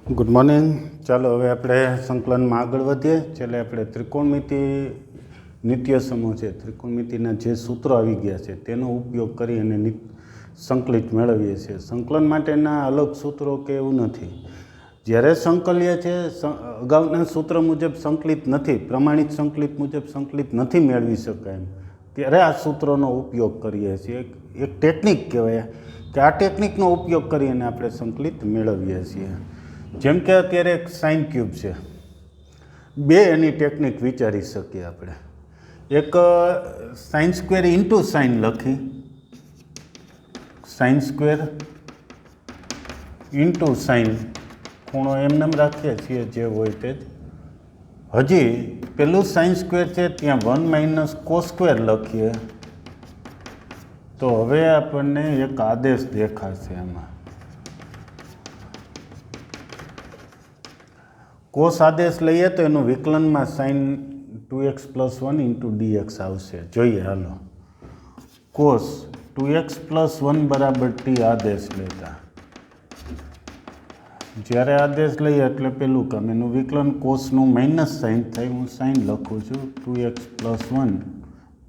Good morning. ચાલો હવે આપણે સંકલનમાં આગળ વધીએ. છેલ્લે આપણે ત્રિકોણમિતિ નિત્ય સમૂહ છે, ત્રિકોણમિતિના જે સૂત્રો આવી ગયા છે તેનો ઉપયોગ કરી અને સંકલિત મેળવીએ છીએ. સંકલન માટેના અલગ સૂત્રો કે એવું નથી. જ્યારે સંકલ્ય છે અગાઉના સૂત્ર મુજબ સંકલિત નથી, પ્રમાણિત સંકલિત મુજબ સંકલિત નથી મેળવી શકાય એમ, ત્યારે આ સૂત્રોનો ઉપયોગ કરીએ છીએ. એક ટેકનિક કહેવાય કે આ ટેકનિકનો ઉપયોગ કરીને આપણે સંકલિત મેળવીએ છીએ. જેમ કે અત્યારે એક સાઇન ક્યુબ છે, બે એની ટેકનિક વિચારી શકીએ આપણે. એક સાઇન સ્ક્વેર ઇન્ટુ સાઇન લખી, સાઇન સ્ક્વેર ઇન્ટુ સાઇન, ખૂણો એમને રાખીએ છીએ જે હોય તે જ. હજી પેલું સાઇન સ્ક્વેર છે ત્યાં 1 માઇનસ કોસ સ્ક્વેર લખીએ તો હવે આપણને એક આદેશ દેખાશે. એમાં કોસ આદેશ લઈએ તો એનું વિકલનમાં sine 2x plus 1 into dx આવશે. જોઈએ હાલો. કોસ 2x પ્લસ 1 બરાબર t આદેશ લેતા, જ્યારે આદેશ લઈએ એટલે પેલું કામ, એનું વિકલન કોસનું માઇનસ સાઇન થાય, હું સાઇન લખું છું 2x પ્લસ 1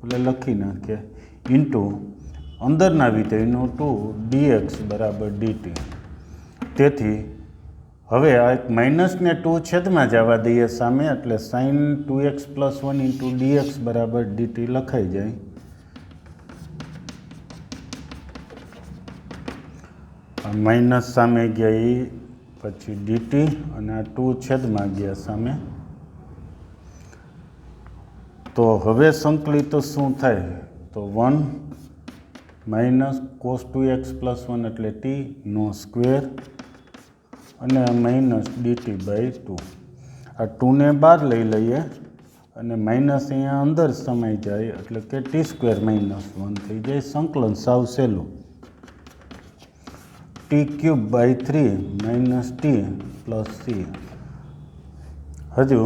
એટલે લખી નાખીએ, ઇન્ટુ અંદરના વિધેયનો 2 dx બરાબર dt. તેથી હવે આ એક માઇનસને 2 છેદમાં જવા દઈએ સામે, એટલે sine 2x plus 1 into dx બરાબર dt લખાઈ જાય. આ માઇનસ સામે ગયા એ પછી dt અને આ 2 છેદમાં ગયા સામે. તો હવે સંકલિત શું થાય તો 1 માઇનસ કોસ 2x પ્લસ 1 એટલે t નો સ્ક્વેર અને માઇનસ dt બાય 2. આ 2ને બહાર લઈ લઈએ અને માઇનસ અહીંયા અંદર સમાઈ જાય એટલે કે t સ્ક્વેર માઇનસ 1 થઈ જાય. સંકલન સાવ સહેલું, t cube by 3 minus t plus c. હજુ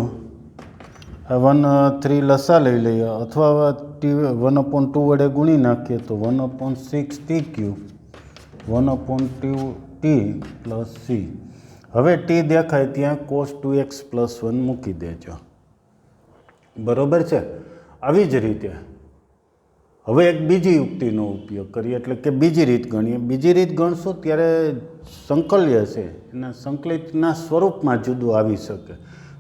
આ 1/3 લસા લઈ લઈએ અથવા t 1/2 વડે ગુણી નાખીએ તો 1/6 t cube 1/2 t plus c. હવે t દેખાય ત્યાં કોસ 2x પ્લસ 1 મૂકી દેજો. બરોબર છે. આવી જ રીતે હવે એક બીજી યુક્તિનો ઉપયોગ કરીએ, એટલે કે બીજી રીત ગણીએ. બીજી રીત ગણશું ત્યારે સંકલ્ય છે એના સંકલિતના સ્વરૂપમાં જુદું આવી શકે,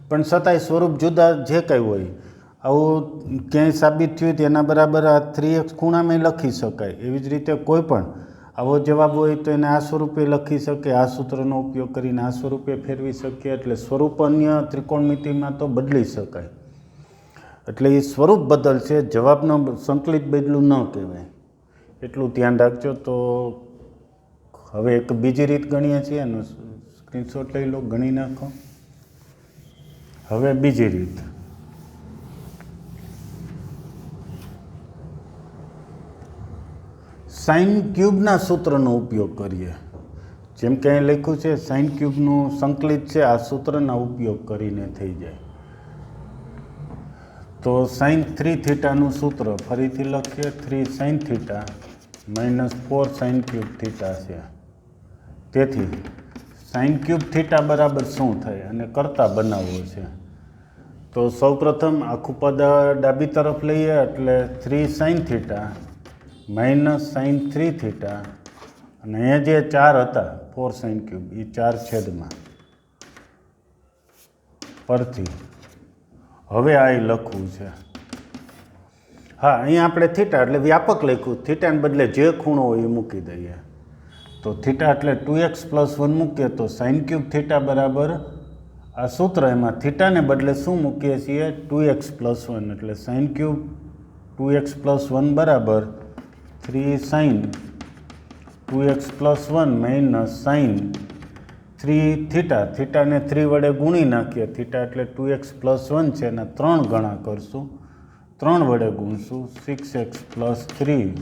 પણ છતાંય સ્વરૂપ જુદા જે કંઈ હોય, આવું ક્યાંય સાબિત થયું તેના બરાબર આ 3x ખૂણામાં લખી શકાય. એવી જ રીતે કોઈ પણ આવો જવાબ હોય તો એને આ સ્વરૂપે લખી શકે, આ સૂત્રનો ઉપયોગ કરીને આ સ્વરૂપે ફેરવી શકીએ. એટલે સ્વરૂપ અન્ય ત્રિકોણમિતિમાં તો બદલી શકાય. એટલે એ સ્વરૂપ બદલશે, જવાબનો સંકલિત બદલું ન કહેવાય, એટલું ધ્યાન રાખજો. તો હવે એક બીજી રીત ગણીએ છીએ, એનો સ્ક્રીનશોટ લઈ લો, ગણી નાખો. હવે બીજી રીત, સાઇન ક્યુબના સૂત્રનો ઉપયોગ કરીએ. જેમ કે અહીં લખ્યું છે સાઇન ક્યુબનું સંકલિત છે, આ સૂત્રના ઉપયોગ કરીને થઈ જાય. તો સાઇન 3 થીટાનું સૂત્ર ફરીથી લખીએ, 3 sine theta minus 4 sign cube theta છે. તેથી સાઇન ક્યુબ થીટા બરાબર શું થાય અને કરતા બનાવવો છે. તો સૌપ્રથમ આખું પદ ડાબી તરફ લઈએ એટલે 3 sine theta minus sine 3 theta અને અહીંયા જે 4 હતા 4 સાઇન ક્યુબ એ 4 છેદમાં પરથી. હવે આ લખવું છે. હા, અહીંયા આપણે થીટા એટલે વ્યાપક લખ્યું, થીટાને બદલે જે ખૂણો હોય એ મૂકી દઈએ. તો થીટા એટલે 2x પ્લસ 1 મૂકીએ તો સાઇન ક્યુબ થીટા બરાબર આ સૂત્ર, એમાં થીટાને બદલે શું મૂકીએ છીએ 2x પ્લસ 1, એટલે સાઇન ક્યુબ 2x પ્લસ 1 બરાબર 3 sine 2x plus 1 minus sine 3 theta. થીટાને 3 વડે ગુણી નાખીએ, થીટા એટલે 2x પ્લસ 1 છે, એના 3 ગણા કરશું, 3 વડે ગુણશું 6x પ્લસ 3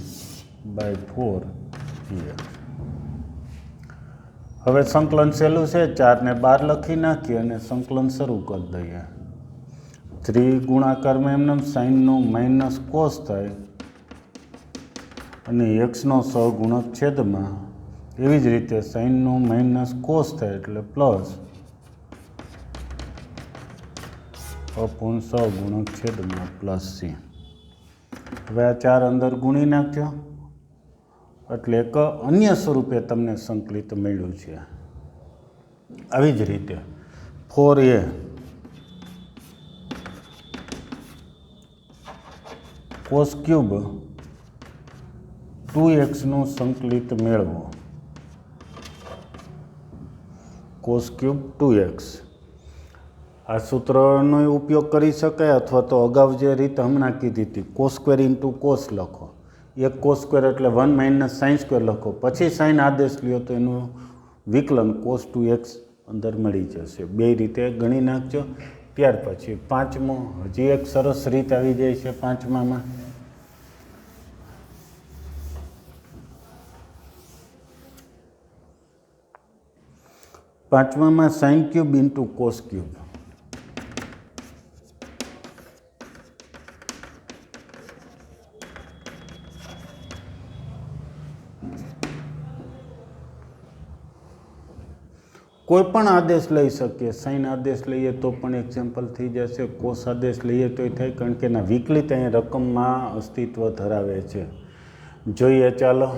બાય 4 dx. હવે સંકલન સહેલું છે, 4ને 12 લખી નાખીએ અને સંકલન શરૂ કરી દઈએ. 3 ગુણાકારમાં એમને સાઇનનું માઇનસ કોસ થાય અને એક્સનો સહગુણક છેદમાં, એવી જ રીતે સાઇનનું માઇનસ કોસ થાય એટલે પ્લસ અપૂર્ણ સહગુણક છેદમાં પ્લસ સી. હવે આ 4 અંદર ગુણી નાખ્યો એટલે એક અન્ય સ્વરૂપે તમને સંકલિત મળ્યું છે. આવી જ રીતે 4a કોસ ક્યુબ 2xનું સંકલિત મેળવો. કોસ ક્યુબ 2x આ સૂત્રનો ઉપયોગ કરી શકાય, અથવા તો અગાઉ જે રીત હમણાં કીધી હતી કોસ સ્ક્વેર ઇન્ટુ કોસ લખો. એક કોસ સ્ક્વેર એટલે 1 - સાઇન સ્ક્વેર લખો, પછી સાઇન આદેશ લ્યો તો એનું વિકલન કોસ 2x અંદર મળી જશે. બે રીતે ગણી નાખજો. ત્યાર પછી પાંચમો, હજી એક સરસ રીત આવી જાય છે પાંચમામાં. પાંચમામાં sine cube into cos cube. કોઈ પણ આદેશ લઈ શકીએ. સાઇન આદેશ લઈએ તો પણ એક્ઝામ્પલ થઈ જશે, કોસ આદેશ લઈએ તોય થાય, કારણ કે એના વિકલિત અહીંયા રકમમાં અસ્તિત્વ ધરાવે છે. જોઈએ ચાલો.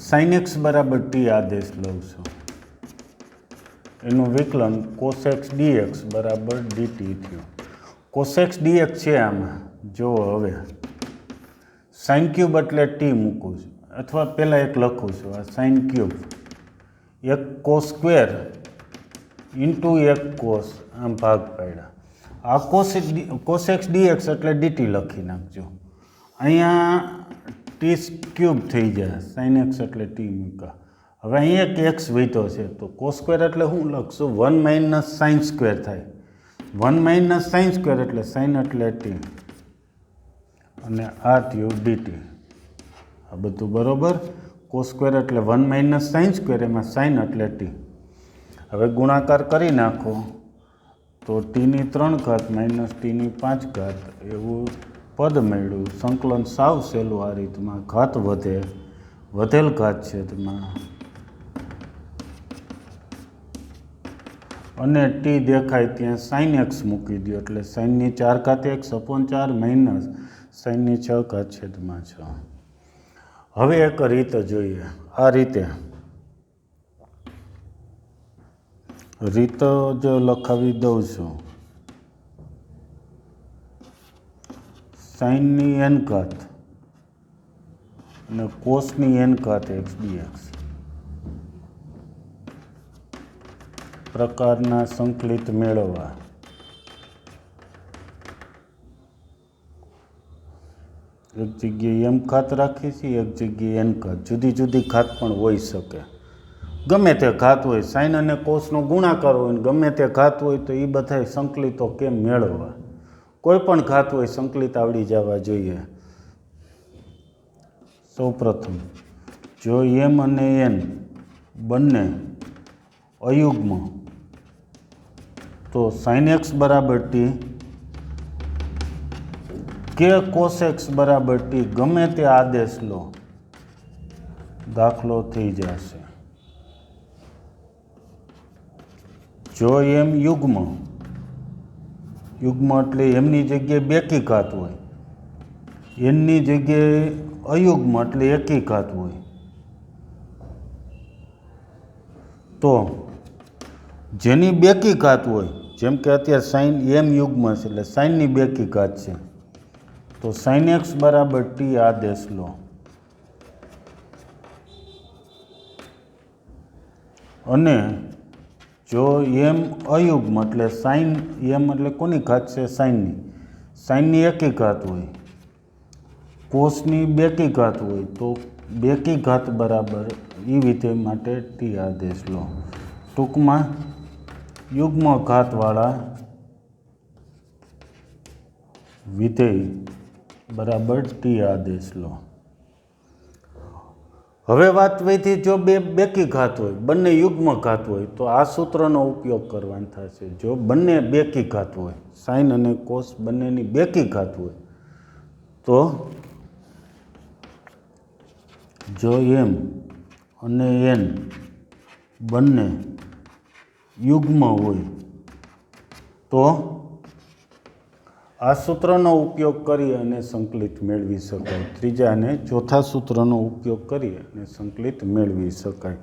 સાઇન એક્સ બરાબર ટી આદેશ લઉં છું, એનું વિકલન કોસ એક્સ ડીએક્સ બરાબર ડીટી થયું. કોસ એક્સ ડીએક્સ છે આમાં. જુઓ હવે સાઇન ક્યુબ એટલે ટી મૂકું છું, અથવા પહેલાં એક લખું છું. આ સાઇન ક્યુબ એક કોસ સ્ક્વેર ઇન્ટુ એક કોસ, આમ ભાગ પાડ્યા. આ કોસ એક્સ ડીએક્સ એટલે ડીટી લખી નાખજો. અહીંયા ટી ક્યુબ થઈ જાય, સાઇન એક્સ એટલે ટી મૂકા. હવે અહીંયા એક એક્સ વધ્યો છે, તો કોસ સ્ક્વેર એટલે હું લખશું 1 - સાઇન સ્ક્વેર થાય. 1 - સાઇન સ્ક્વેર એટલે સાઇન એટલે ટી, અને આ થયું ડીટી. આ બધું બરાબર. કોસ સ્ક્વેર એટલે 1 - સાઇન સ્ક્વેર, એમાં સાઇન એટલે ટી. હવે ગુણાકાર કરી નાખો તો ટીની 3 ઘાત માઇનસ ટીની 5 ઘાત એવું પદ મળ્યું. સંકલન સાવ સહેલું આ રીતમાં. ઘાત વધે, વધેલ ઘાત છેદમાં, અને ટી દેખાય ત્યાં સાઇન એક્સ મૂકી દો એટલે સાઇનની 4 ઘાત x/4 માઇનસ સાઇનની 6 ઘાત છેદમાં 6. હવે એક રીત જોઈએ. આ રીતે રીત જ લખાવી દઉં છું. સાઇનની n ઘાત અને કોસની n ઘાત x dx પ્રકારના સંકલિત મેળવવા. એક જગ્યાએ એમ ઘાત રાખી છીએ, એક જગ્યાએ એન ઘાત. જુદી જુદી ઘાત પણ હોઈ શકે. ગમે તે ઘાત હોય, સાઇન અને કોસનો ગુણાકાર હોય, ગમે તે ઘાત હોય, તો એ બધા સંકલિતો કેમ મેળવવા. કોઈ પણ ઘાત હોય, સંકલિત આવડી જવા જોઈએ. સૌપ્રથમ જો એમ અને એન બંને અયુગ્મ, તો સાઇન એક્સ બરાબર ટી કે કોસ એક્સ બરાબર ટી ગમે તે આદેશ લો, દાખલો થઈ જશે. જો એમ યુગ્મ, યુગ્મ એટલે એમની જગ્યાએ બેકી ઘાત હોય, એનની જગ્યાએ અયુગ્મ એટલે એકી ઘાત હોય, તો જેની બેકી ઘાત હોય, જેમ કે અત્યારે સાઇન એમ યુગ્મ છે એટલે સાઇનની બેકી ઘાત છે, તો સાઇન એક્સ બરાબર ટી આદેશ લો. અને જો એમ અયુગ્મ એટલે સાઇન એમ એટલે કોની ઘાત છે? સાઇનની. સાઇનની એકી ઘાત હોય, કોસની બેકી ઘાત હોય, તો બેકી ઘાત બરાબર એ વિધેય માટે ટી આદેશ લો. ટૂંકમાં યુગ્મ ઘાતવાળા વિધેય બરાબર ટી આદેશ લો. હવે વાત વધી, જો બે બેકી ઘાત હોય, બંને યુગ્મ ઘાત હોય, તો આ સૂત્રનો ઉપયોગ કરવાનો થશે. જો બંને બેકી ઘાત હોય, સાઇન અને કોસ બંનેની બેકી ઘાત હોય, તો જો એમ અને એન બંને યુગ્મ હોય, તો આ સૂત્રનો ઉપયોગ કરી અને સંકલિત મેળવી શકાય. ત્રીજા અને ચોથા સૂત્રનો ઉપયોગ કરી અને સંકલિત મેળવી શકાય.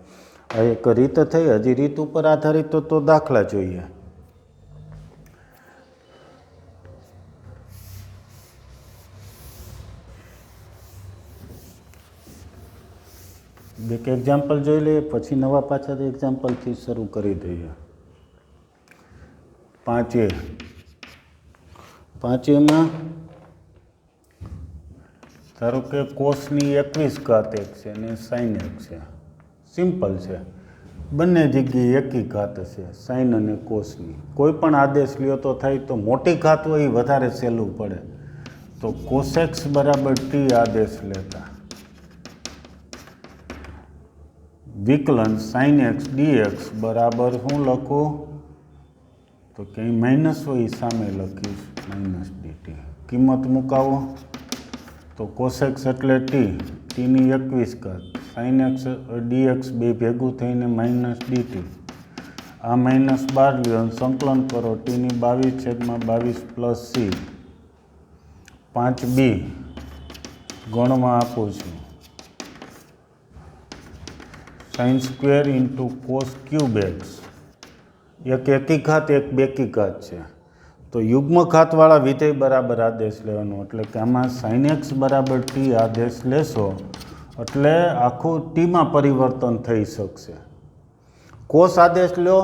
આ એક રીત થઈ. હજી રીત ઉપર આધારિત તો દાખલા જોઈએ. એક એક્ઝામ્પલ જોઈ લઈએ, પછી નવા પાછા એક્ઝામ્પલથી શરૂ કરી દઈએ. 5A. 5Aમાં ધારો કે કોસની 21 ઘાત એક છે અને સાઈન એક છે. સિમ્પલ છે. બંને જગ્યાએ એકી ઘાત હશે, સાઈન અને કોસની. કોઈ પણ આદેશ લ્યો તો થાય. તો મોટી ઘાત હોય એ વધારે સહેલું પડે. તો કોસેક્સ બરાબર ટી આદેશ લેતા વિકલન સાઇન એક્સ ડીએક્સ બરાબર હું લખું? તો કંઈ માઇનસ હોય એ સામે લખીશ માઇનસ ડીટી. કિંમત મુકાવો તો કોસેક્સ એટલે ટી, ટીની 21 ઘાત, સાઇન એક્સ ડીએક્સ બે ભેગું થઈને માઇનસ ડીટી. આ માઇનસ 12 લ્યો સંકલન કરો, ટીની 22/22 પ્લસ સી. 5B ગણમાં આપું છું. Sine square into cos cube x. એક એકી ઘાત એક બેકી ઘાત છે. તો યુગ્મ ઘાતવાળા વિધેય બરાબર આદેશ લેવાનો. એટલે કે આમાં સાઇન એક્સ બરાબર ટી આદેશ લેશો એટલે આખું ટીમાં પરિવર્તન થઈ શકશે. કોસ આદેશ લો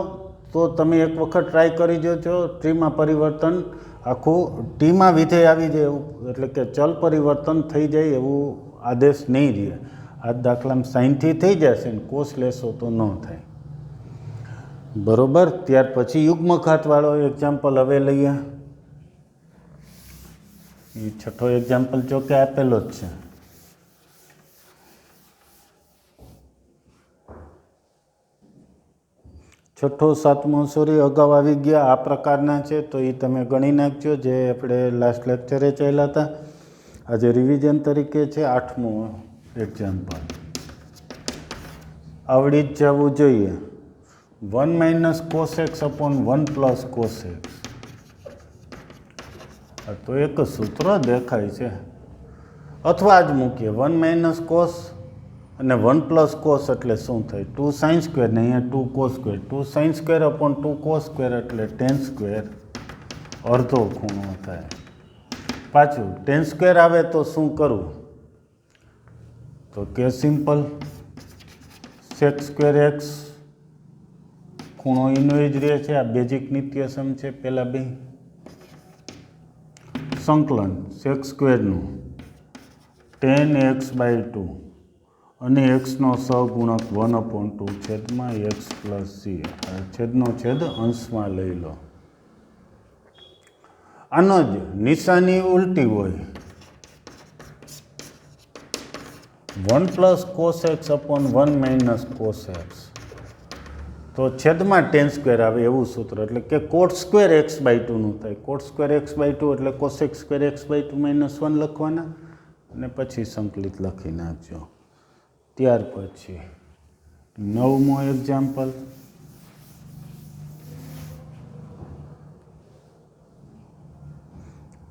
તો તમે એક વખત ટ્રાય કરી જોજો, ટીમાં પરિવર્તન આખું ટીમાં વિધેય આવી જાય એવું, એટલે કે ચલ પરિવર્તન થઈ જાય એવું આદેશ નહીં રહે. આ દાખલામાં સાઇનથી થઈ જશે ને કોસ લેશો તો ન થાય. બરોબર. ત્યાર પછી યુગ્મ ઘાતવાળો એક્ઝામ્પલ હવે લઈએ. એ છઠ્ઠો એક્ઝામ્પલ જોકે આપેલો જ છે. છઠ્ઠો સાતમો સોરી અગાઉ આવી ગયા. આ પ્રકારના છે તો એ તમે ગણી નાખજો, જે આપણે લાસ્ટ લેક્ચરે ચાલ્યા હતા. આજે રિવિઝન તરીકે છે. 8મો એક્ઝામ્પલ આવડી જ જવું જોઈએ. 1 - cos x upon 1 + cos x. તો એક સૂત્ર દેખાય છે. અથવા જ મૂકીએ 1 - cos અને 1 + cos એટલે શું થાય? 2 sin સ્ક્વેર ને અહીંયા 2 cos square. 2 sin square upon 2 cos square એટલે tan સ્ક્વેર અડધો ખૂણો થાય. પાછું tan સ્ક્વેર આવે તો શું કરવું? તો કે સિમ્પલ sec સ્ક્વેર x ખૂણો એનો જ રહે છે. આ બેઝિક નિત્યસમ છે. પહેલાં બે સંકલન sec સ્ક્વેરનું tan x/2 અને એક્સનો સહગુણક 1/2 છેદમાં x + c. છેદનો છેદ અંશમાં લઈ લો. આનો જ નિશાની ઉલટી હોય. 1 + cos x upon 1 - cos x. તો છેદમાં tan સ્ક્વેર આવે એવું સૂત્ર. એટલે કે cot સ્ક્વેર x/2નું થાય. cot સ્ક્વેર x/2 એટલે cosec સ્ક્વેર x/2 - 1 લખવાના અને પછી સંકલિત લખી નાખજો. ત્યાર પછી 9મો એક્ઝામ્પલ.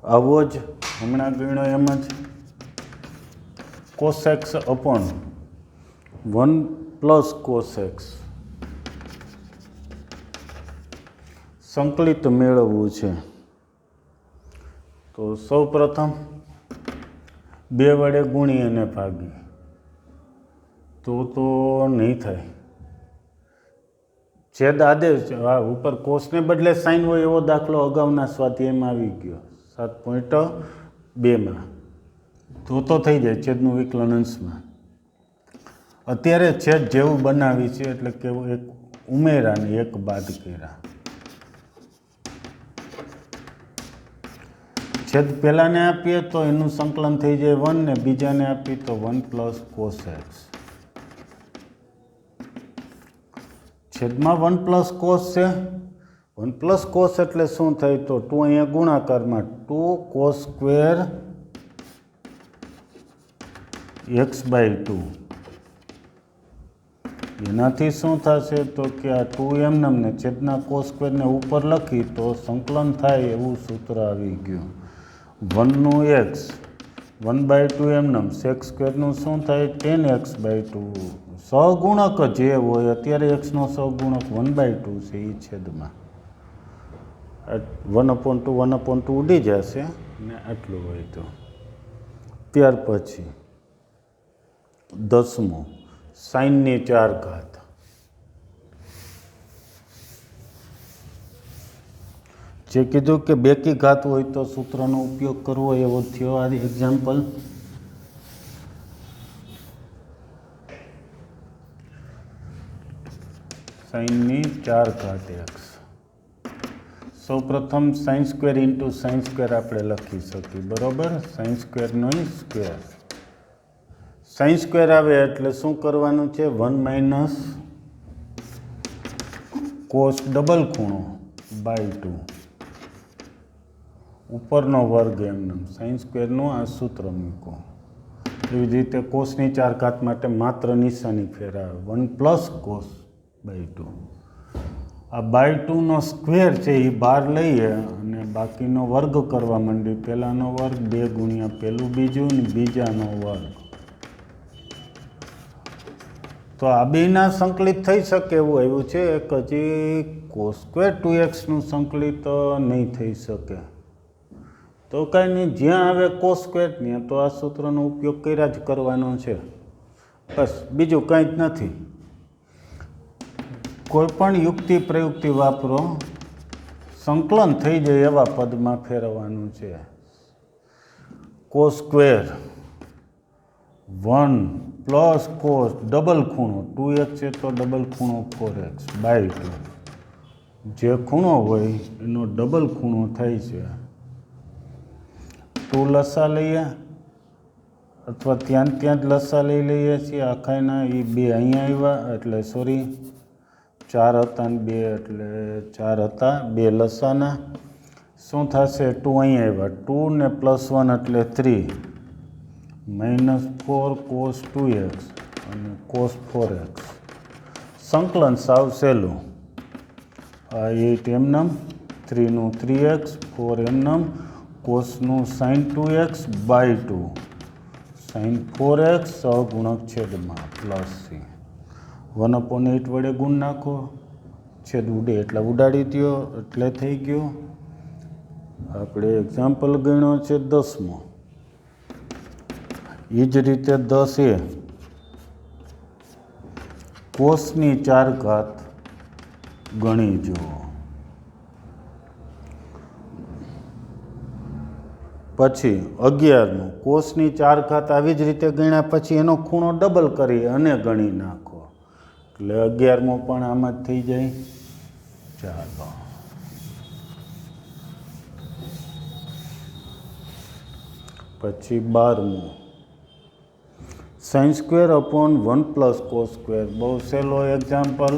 આવો જ હમણાં ગણ્યો એમ જ cos x upon 1 + cos x સંકલિત મેળવવું છે. તો સૌ પ્રથમ 2 વડે ગુણી અને ભાગી તો નહીં થાય. છેદ આદેશ ઉપર કોસને બદલે સાઇન હોય એવો દાખલો અગાઉના સ્વાધ્યાયમાં આવી ગયો 7.2માં. તો થઈ જાય છેદનું વિકલન અંશમાં. અત્યારે છેદ જેવું બનાવી છે એટલે કે એક ઉમેરા ને એક બાદ કર્યા. છેદ પહેલાને આપીએ તો એનું સંકલન થઈ જાય 1 ને બીજાને આપીએ તો 1 + cos x. છેદમાં 1 + cos છે. 1 + cos એટલે શું થાય? તો 2 અહીંયા ગુણાકારમાં 2 cos સ્ક્વેર x/2. એનાથી શું થશે? તો કે આ 2 એમને છેદના cos સ્ક્વેરને ઉપર લખી તો સંકલન થાય એવું સૂત્ર આવી ગયું. વનનું એક્સ 1/2 એમનેમ સેક સ્ક્વેરનું શું થાય 10x/2 સહગુણક જે હોય અત્યારે એક્સનો સહગુણક 1/2 છે એ છેદમાં 1/2 ઉડી જશે ને આટલું હોય તો ત્યાર પછી 10મું સાઈનની 4 ઘાત જે કીધું કે બેકી ઘાત હોય તો સૂત્રનો ઉપયોગ કરવો એવો થયો આ એક્ઝામ્પલ સાઈનની 4 ઘાત એક્સ સૌપ્રથમ sine square into sine square આપણે લખી શકીએ બરાબર સાઇન સ્ક્વેરનો સ્ક્વેર સાઇન સ્ક્વેર આવે એટલે શું કરવાનું છે 1 - કોસ ડબલ ખૂણો બાય 2 ઉપરનો વર્ગ એમનેમ સાઇન સ્ક્વેરનું આ સૂત્ર મૂકો એવી જ રીતે કોસની 4 ઘાત માટે માત્ર નિશાની ફેરવે 1 + કોસ બાય 2 આ બાય 2નો સ્ક્વેર છે એ બહાર લઈએ અને બાકીનો વર્ગ કરવા માંડી પહેલાંનો વર્ગ 2 ગુણ્યા પહેલું બીજું ને બીજાનો વર્ગ તો આ બેના સંકલિત થઈ શકે એવું આવ્યું છે એક હજી કોસ સ્ક્વેર 2xનું સંકલિત નહીં થઈ શકે તો કાંઈ નહીં જ્યાં આવે કોસ સ્ક્વેર ત્યાં તો આ સૂત્રનો ઉપયોગ કર્યા જ કરવાનો છે બસ બીજું કંઈ જ નથી કોઈ પણ યુક્તિ પ્રયુક્તિ વાપરો સંકલન થઈ જાય એવા પદમાં ફેરવવાનું છે કોસ સ્ક્વેર 1 + કોસ ડબલ ખૂણો 2x છે તો ડબલ ખૂણો 4x બાય 2 જે ખૂણો હોય એનો ડબલ ખૂણો થાય છે 2 લસા લઈએ અથવા ત્યાં જ લસા લઈ લઈએ છીએ આખાના એ 2 અહીંયા આવ્યા એટલે સોરી 4 હતા ને 2 એટલે 4 હતા 2 લસાના શું થશે 2 અહીંયા આવ્યા 2 ને +1 એટલે 3 -4 cos 2x અને cos 4x સંકલન સાવ સહેલું 8 એમનેમ 3નું 3x 4 એમનેમ કોસનું sin 2x by 2 sin 4x સહગુણક છેદમાં +c 1/8 વડે ગુણ નાખો છેદ ઉડે એટલે ઉડાડી દો એટલે થઈ ગયું આપણે એક્ઝામ્પલ ગણ્યો છે 10મો એ જ રીતે 10 એ કોસની 4 ઘાત ગણી જુઓ પછી 11મું કોસની 4 ઘાત આવી જ રીતે ગણ્યા પછી એનો ખૂણો ડબલ કરી અને ગણી નાખો એટલે 11મો પણ આમાં જ થઈ જાય ચાલો પછી 12મું sin square upon 1 + cos square બહુ સહેલો example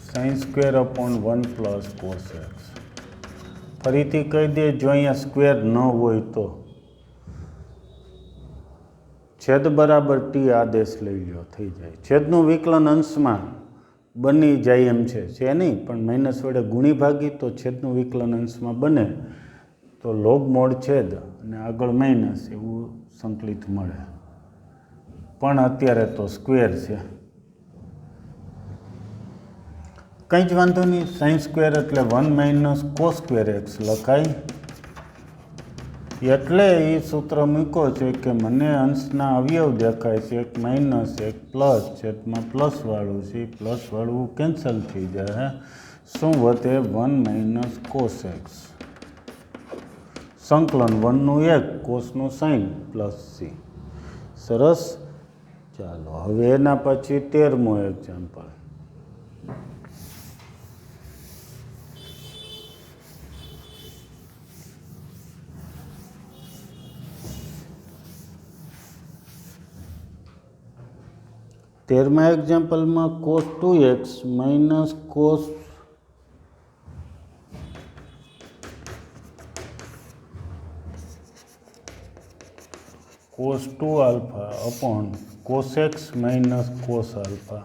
sin square upon 1 + cos x ફરીથી કહી દે જો અહીંયા સ્ક્વેર ન હોય તો છેદ બરાબર ટી આદેશ લઈ લો થઈ જાય છેદનું વિકલન અંશમાં બની જાય એમ છે નહીં પણ માઇનસ વડે ગુણી ભાગી તો છેદનું વિકલન અંશમાં બને તો લોગ મોડ છેદ અને આગળ માઇનસ એવું સંકલિત મળે પણ અત્યારે તો સ્ક્વેર છે કંઈ જ વાંધો નહીં sin સ્ક્વેર એટલે 1 - cos સ્ક્વેર x લખાય એટલે એ સૂત્ર મૂકો છે કે મને અંશના અવયવ દેખાય છે એક માઇનસ એક પ્લસ છેદમાં પ્લસવાળું છે પ્લસવાળું કેન્સલ થઈ જાય શું વધે 1 - cos x સંકલન 1નું 1 કોસનું sin +c સરસ ચાલો હવે એના પછી 13મો example તેરમા એક્ઝામ્પલમાં cos 2x - cos 2 alpha upon cos x - cos alpha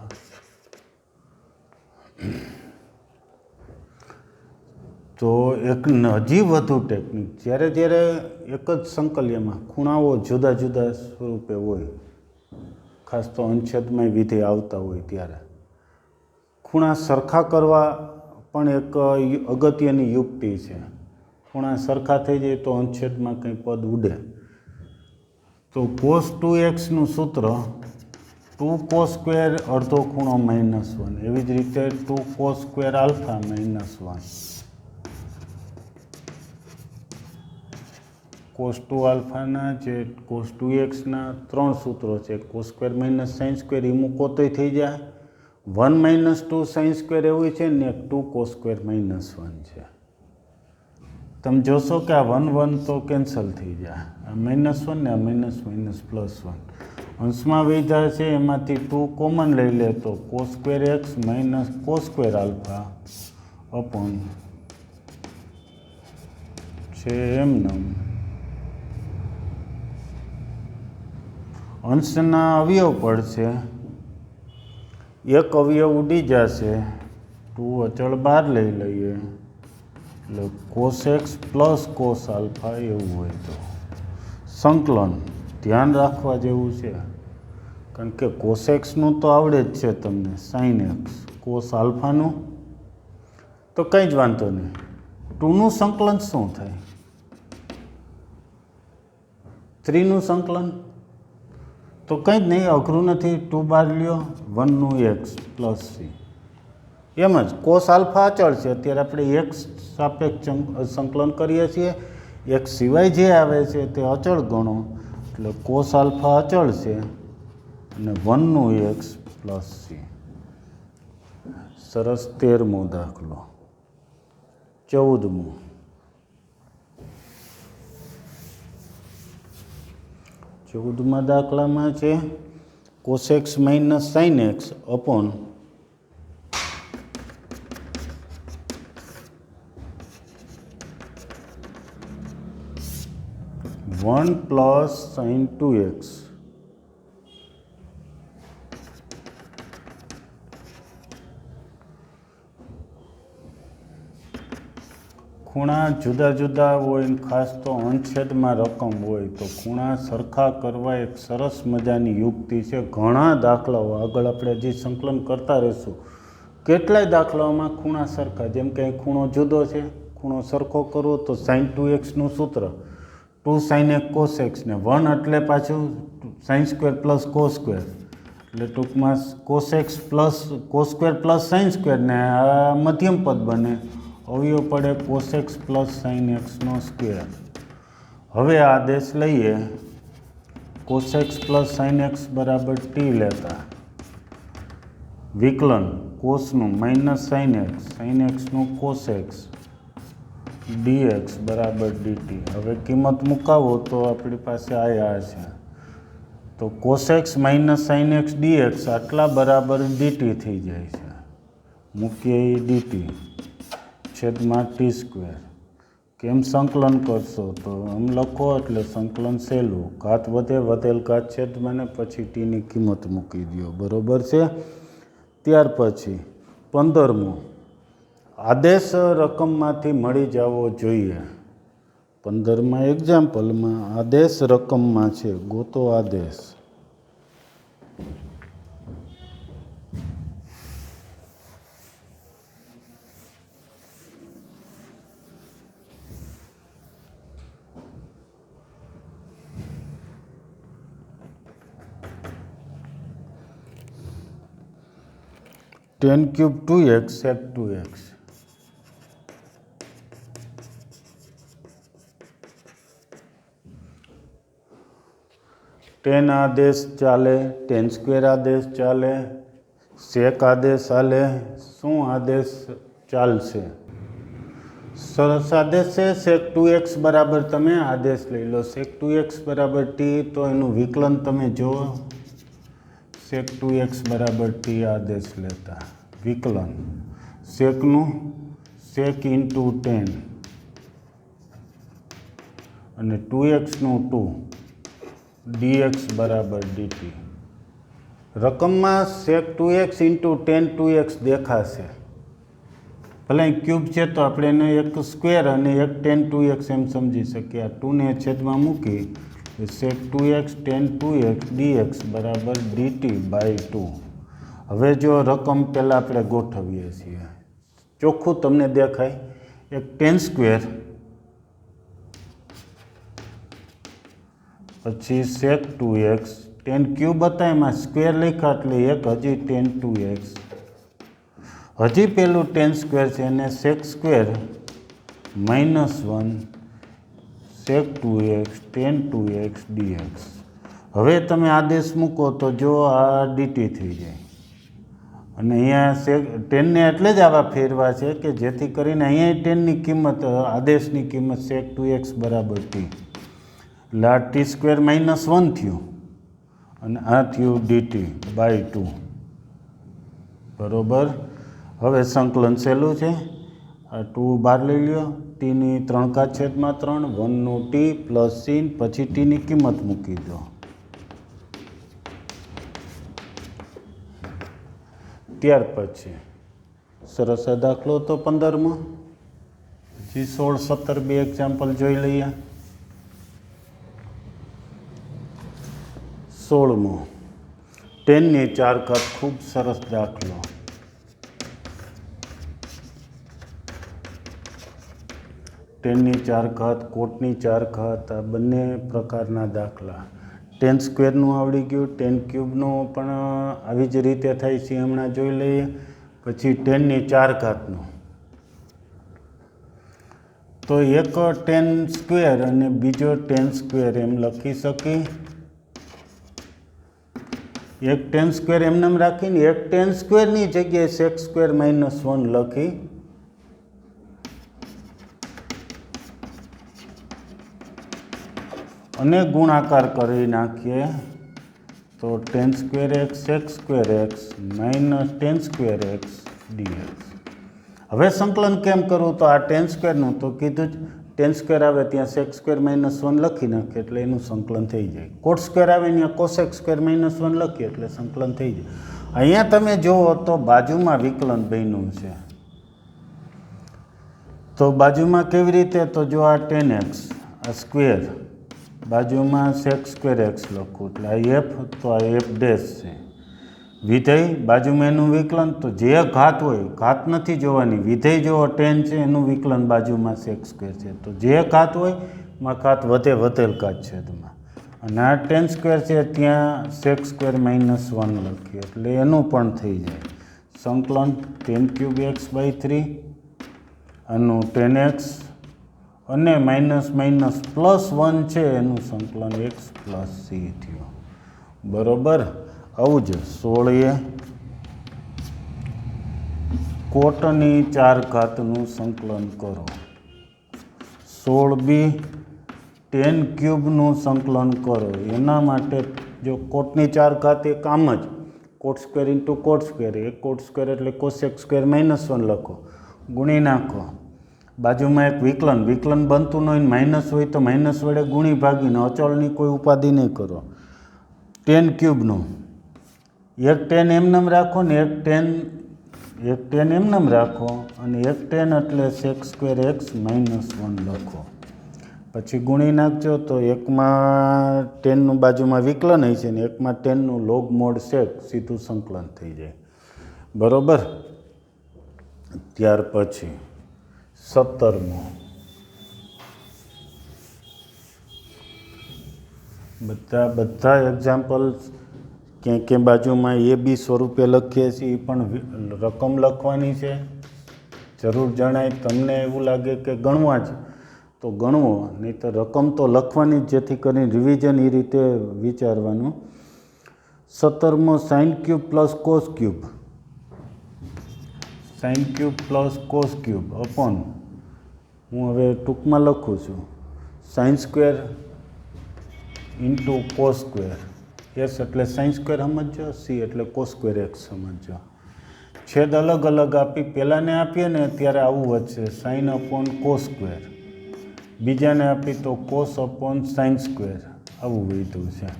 તો એક હજી વધુ ટેકનિક, જ્યારે જ્યારે એક જ સંકલ્યમાં ખૂણાઓ જુદા જુદા સ્વરૂપે હોય, ખાસ તો અંશેદમાં વિધેય આવતા હોય ત્યારે ખૂણા સરખા કરવા પણ એક અગત્યની યુક્તિ છે. ખૂણા સરખા થઈ જાય તો અંશેદમાં કંઈ પદ ઉડે. તો cos 2xનું સૂત્ર 2 cos સ્ક્વેર અડધો ખૂણો -1, એવી જ રીતે 2 cos સ્ક્વેર આલ્ફા -1. cos 2 આલ્ફાના જે cos 2xના 3 સૂત્રો છે. cos સ્ક્વેર sin સ્ક્વેર એ મૂકો તોય થઈ જાય. 1 - 2 sin સ્ક્વેર એવું છે ને, એક 2 cos સ્ક્વેર -1 છે. તમે જોશો કે આ 1 1 તો કેન્સલ થઈ જાય, આ -1 ને આ +1. અંશમાં વૈધા છે એમાંથી 2 કોમન લઈ લે તો cos square x cos square alpha upon છે એમનેમ. અંશના અવયવ પડશે, એક અવયવ ઉડી જશે, 2 અચળ બહાર લઈ લઈએ એટલે cos x plus cos alpha એવું હોય તો સંકલન ધ્યાન રાખવા જેવું છે, કારણ કે cos xનું તો આવડે જ છે તમને, sin x cos આલ્ફાનું તો કંઈ જ વાંધો નહીં. 2નું સંકલન શું થાય? 3નું સંકલન તો કંઈ જ નહીં, અઘરું નથી. 2 બહાર લ્યો, 1નું x પ્લસ સી. એમ જ cos આલ્ફા અચળ છે, અત્યારે આપણે x સાપેક્ષ સંકલન કરીએ છીએ. x સિવાય જે આવે છે તે અચળ ગણો, એટલે cos આલ્ફા અચળ છે અને 1નું x પ્લસ સી. સરસ. 13મો દાખલો. 14મો. 14મા દાખલામાં છે cos x sin x upon 1 plus sin 2x. ખૂણા જુદા જુદા હોય ને ખાસ તો અંશેદમાં રકમ હોય તો ખૂણા સરખા કરવા એક સરસ મજાની યુક્તિ છે. ઘણા દાખલાઓ આગળ આપણે હજી સંકલન કરતા રહીશું. કેટલાય દાખલાઓમાં ખૂણા સરખા, જેમ કે અહીં ખૂણો જુદો છે, ખૂણો સરખો કરવો તો sin 2xનું સૂત્ર 2 sin x cos x ને 1 એટલે પાછું sin square plus cos square, એટલે ટૂંકમાં cos x plus cos square plus sin square ને આ મધ્યમ પદ બને, અવયવ પડે cos x પ્લસ sin xનો સ્ક્વેર. હવે આદેશ લઈએ cos x plus sin x બરાબર t લેતા વિકલન કોસનું sin xનું cos x dx બરાબર dt. હવે કિંમત મુકાવો તો આપણી પાસે આ છે, તો cos x sin x dx આટલા બરાબર dt થઈ જાય છે. મૂકીએ એ dt છેદમાં t સ્ક્વેર. કેમ સંકલન કરશો તો આમ લખો એટલે સંકલન સહેલું, ઘાત વધે, વધેલ ઘાત છેદમાં ને પછી ટીની કિંમત મૂકી દો, બરાબર છે. ત્યાર પછી 15મો. આદેશ રકમમાંથી મળી જવો જોઈએ. 15મા એક્ઝામ્પલમાં આદેશ રકમમાં છે, ગોતો આદેશ. tan cube 2x sec 2x. tan આદેશ ચાલે, tan સ્ક્વેર આદેશ ચાલે, sec આદેશ ચાલે. શું આદેશ ચાલશે? સરસ આદેશ છે. sec 2x બરાબર તમે આદેશ લઈ લો, sec 2x બરાબર t, તો એનું વિકલન તમે જુઓ. sec 2x બરાબર t આદેશ લેતા વિકલન secનું sec ઇન્ટુ tan અને 2xનું 2 dx બરાબર dt. રકમમાં sec 2x into tan 2x દેખાશે, ભલે અહીં ક્યુબ છે તો આપણે એને એક સ્ક્વેર અને એક tan 2x એમ સમજી શકીએ. આ 2ને છેદમાં મૂકી sec 2x tan 2x dx બરાબર dt/2. હવે જો રકમ પહેલાં આપણે ગોઠવીએ છીએ, ચોખ્ખું તમને દેખાય. એક tan સ્ક્વેર, પછી sec 2x, tan ક્યુબ હતા એમાં સ્ક્વેર લખ્યા એટલે એક હજી tan 2x, હજી પેલું tan સ્ક્વેર છે એને sec square -1 sec 2x tan 2x dx. હવે તમે આદેશ મૂકો તો જો આ dt થઈ જાય. અને અહીંયા ટેનને એટલે જ આવા ફેરવા છે કે જેથી કરીને અહીંયા ટેનની કિંમત, આદેશની કિંમત sec 2x બરાબર t. એટલે આ t સ્ક્વેર -1 થયું અને આ થયું dt/2. બરાબર. હવે સંકલન સહેલું છે. આ 2 બહાર લઈ લ્યો, ટીની 3/3, 1નું t પ્લસ sin, પછી ટીની કિંમત મૂકી દો. ત્યાર પછી સરસ દાખલો તો 15મો. પછી 16, 17 બે એક્ઝામ્પલ જોઈ લઈએ. 16મો, 10ની 4 ઘાત. ખૂબ સરસ દાખલો. ટેનની 4 ઘાત, કોટની 4 ઘાત, આ બંને પ્રકારના દાખલા. tan સ્ક્વેરનું આવડી ગયું, tan ક્યુબનું પણ આવી જ રીતે થાય છે, હમણાં જોઈ લઈએ. પછી 10ની 4 ઘાતનું, તો એક tan સ્ક્વેર અને બીજો tan સ્ક્વેર એમ લખી શકી. એક tan સ્ક્વેર એમને રાખીને એક tan સ્ક્વેરની જગ્યાએ sec સ્ક્વેર -1 લખી. અને ગુણાકાર કરી નાખીએ તો tan square x sec square x minus tan square x dx. હવે સંકલન કેમ કરવું? તો આ tan સ્ક્વેરનું તો કીધું જ, tan સ્ક્વેર આવે ત્યાં sec સ્ક્વેર -1 લખી નાખીએ એટલે એનું સંકલન થઈ જાય. કોટ સ્ક્વેર આવે ત્યાં cosec સ્ક્વેર -1 લખીએ એટલે સંકલન થઈ જાય. અહીંયા તમે જુઓ તો બાજુમાં વિકલન બન્યું છે. તો બાજુમાં કેવી રીતે? તો જો આ tan x, આ સ્ક્વેર, બાજુમાં sec સ્ક્વેર x લખું એટલે આ f, તો આ f ડેશ છે. વિધેય બાજુમાં એનું વિકલન, તો જે ઘાત હોય, ઘાત નથી જોવાની, વિધેય જો tan છે એનું વિકલન બાજુમાં sec સ્ક્વેર છે. તો જે ઘાત હોય એમાં ઘાત વધેલ ઘાત છેદમાં. અને આ tan સ્ક્વેર છે ત્યાં sec સ્ક્વેર -1 લખીએ એટલે એનું પણ થઈ જાય સંકલન tan ક્યુબ x/3, આનું tan x, અને -+1 છે એનું સંકલન x પ્લસ c થયું. બરોબર. આવું જ 16 કોટની 4 ઘાતનું સંકલન કરો. 16b tan ક્યુબનું સંકલન કરો. એના માટે જો કોટની 4 ઘાત એ કામ જ, cot square into cot square, એક કોટ સ્ક્વેર એટલે કોસેક સ્ક્વેર -1 લખો, ગુણી નાખો. બાજુમાં એક વિકલન બનતું ન હોય, માઇનસ હોય તો માઇનસ વડે ગુણી ભાગીને અચળની કોઈ ઉપાધિ નહીં કરો. tan ક્યુબનું એક tan એમને રાખો ને એક tan એમને રાખો, અને એક tan એટલે sec સ્ક્વેર x -1 લખો. પછી ગુણી નાખજો તો એકમાં tanનું બાજુમાં વિકલન હોય છે ને એકમાં tanનું log mod sec, સીધું સંકલન થઈ જાય. બરોબર. ત્યાર પછી 17મો, બધા એક્ઝામ્પલ ક્યાંય બાજુમાં એ બી સ્વરૂપે લખીએ છીએ, એ પણ રકમ લખવાની છે. જરૂર જણાય તમને એવું લાગે કે ગણવા જ તો ગણવો, નહીં તો રકમ તો લખવાની જ, જેથી કરીને રિવિઝન એ રીતે વિચારવાનું. 17મો sin cube plus cos cube, sin cube plus cos cube upon, હું હવે ટૂંકમાં લખું છું, sin square into cos square. S એટલે sin સ્ક્વેર સમજો, સી એટલે કોસ સ્ક્વેર એક્સ સમજો. છેદ અલગ અલગ આપી, પહેલાંને આપીએ ને ત્યારે આવું વધશે sin અપોન કોસ સ્ક્વેર, બીજાને આપી તો કોસ અપોન sin સ્ક્વેર, આવું વધ્યું છે.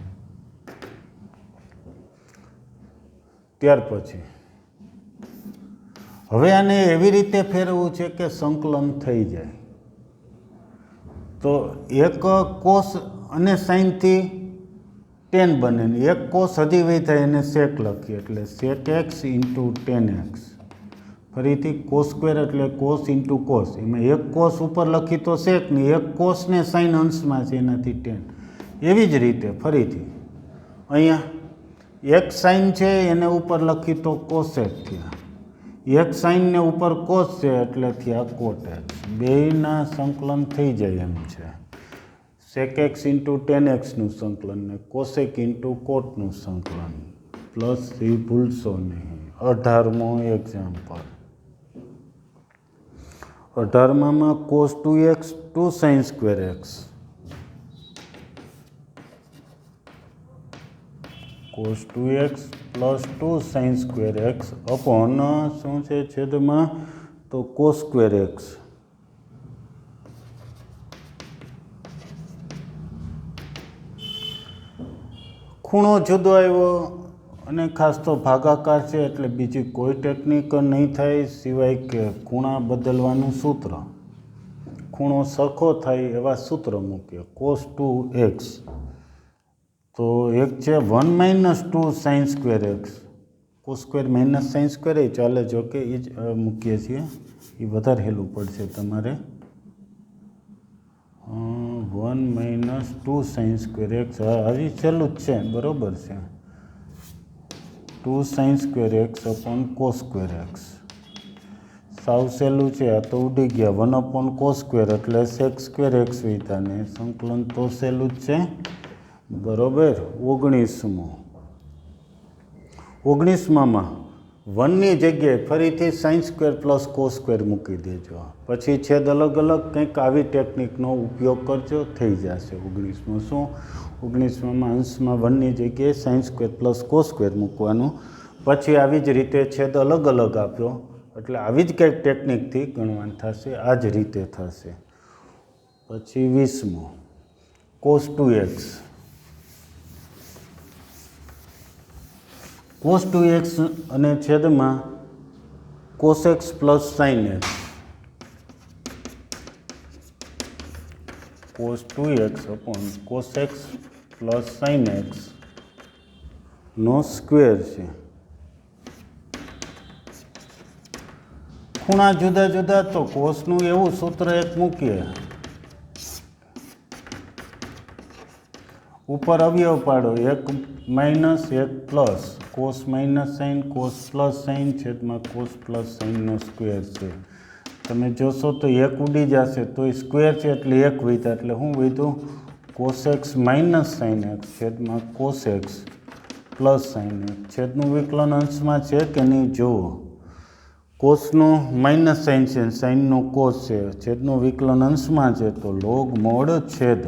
ત્યાર પછી હવે આને એવી રીતે ફેરવવું છે કે સંકલન થઈ જાય. તો એક કોસ અને સાઇનથી ટેન બને ને એક કોસ હજી વહી થાય એને સેક લખીએ એટલે sec x into tan x. ફરીથી કોસ સ્ક્વેર એટલે કોસ ઇન્ટુ કોસ. એમાં એક કોસ ઉપર લખી તો સેક ને એક કોસને સાઇન અંશમાં છે એનાથી ટેન. એવી જ રીતે ફરીથી અહીંયા એક સાઇન છે એને ઉપર લખી તો કોસેક થયા. એક સાઇનને ઉપર કોસ છે એટલે થયા કોટેક્સ. બેયના સંકલન થઈ જાય એમ છે. સેક એક્સ ઇન્ટુ ટેન એક્સનું સંકલન ને કોસેક ઇન્ટુ કોટનું સંકલન પ્લસ એ ભૂલશો નહીં. 18મો એક્ઝામ્પલ. 18માં cos 2x 2 sine square x. Cos 2x plus 2 sine square x upon શું છે છેદમાં તો કોસ સ્ક્વેર એક્સ. ખૂણો જુદો આવ્યો અને ખાસ તો ભાગાકાર છે એટલે બીજી કોઈ ટેકનિક નહીં થાય સિવાય કે ખૂણા બદલવાનું સૂત્ર. ખૂણો સરખો થાય એવા સૂત્ર મૂકીએ. કોસ 2x તો એક છે 1 - 2 sine square x. Cos square minus sine square એ ચાલે, જો કે એ જ મૂકીએ છીએ, એ વધારે હેલું પડશે તમારે. 1 - 2 સાઇન સ્ક્વેર એક્સ આવી સહેલું જ છે, બરાબર છે. 2 sine square x upon cos square x. સાવ સહેલું છે, આ તો ઉડી ગયા. 1 અપોન કોસ સ્ક્વેર એટલે સેક સ્ક્વેર એક્સ વિધાને સંકલન તો સહેલું જ છે, બરાબર. 19માં 1ની જગ્યાએ ફરીથી sine square plus cos square મૂકી દેજો. પછી છેદ અલગ અલગ કંઈક આવી ટેકનિકનો ઉપયોગ કરજો, થઈ જશે. 19માં શું? 19માં અંશમાં 1ની જગ્યાએ sine square plus cos square મૂકવાનું. પછી આવી જ રીતે છેદ અલગ અલગ આપ્યો એટલે આવી જ કંઈક ટેકનિકથી ગણવાનું થશે. આ જ રીતે થશે. પછી 20મો કોસ 2x. કોસ 2x અને છેદમાં cos x plus sine x. Cos 2x upon cos x plus sine x નો સ્ક્વેર છે. ખૂણા જુદા જુદા તો કોસનું એવું સૂત્ર એક મૂકીએ. ઉપર અવયવ પાડો, એક માઇનસ એક plus. Cos minus sine cos plus sine છેદમાં કોસ પ્લસ સાઇનનો સ્ક્વેર છે. તમે જોશો તો એક ઉડી જશે તો એ સ્ક્વેર છે એટલે એક વધ્યા એટલે શું વધ્યું? Cos x minus sine x છેદમાં cos x plus sine x. છેદનું વિકલન અંશમાં છે કે નહીં જુઓ. કોસનું માઇનસ સાઇન છે, સાઇનનું કોસ છે. છેદનું વિકલન અંશમાં છે તો લોગ મોડ છેદ.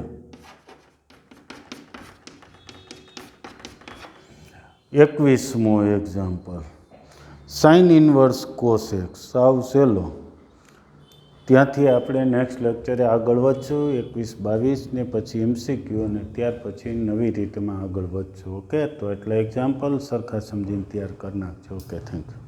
21મો example. Sine inverse cos x. સાવ સહેલો. ત્યાંથી આપણે નેક્સ્ટ લેક્ચરે આગળ વધશું 21-22 ને પછી MCQ અને ત્યાર પછી નવી રીતમાં આગળ વધશું. ઓકે, તો એટલે એક્ઝામ્પલ સરખા સમજીને તૈયાર કરી નાખજો. Okay, thank you.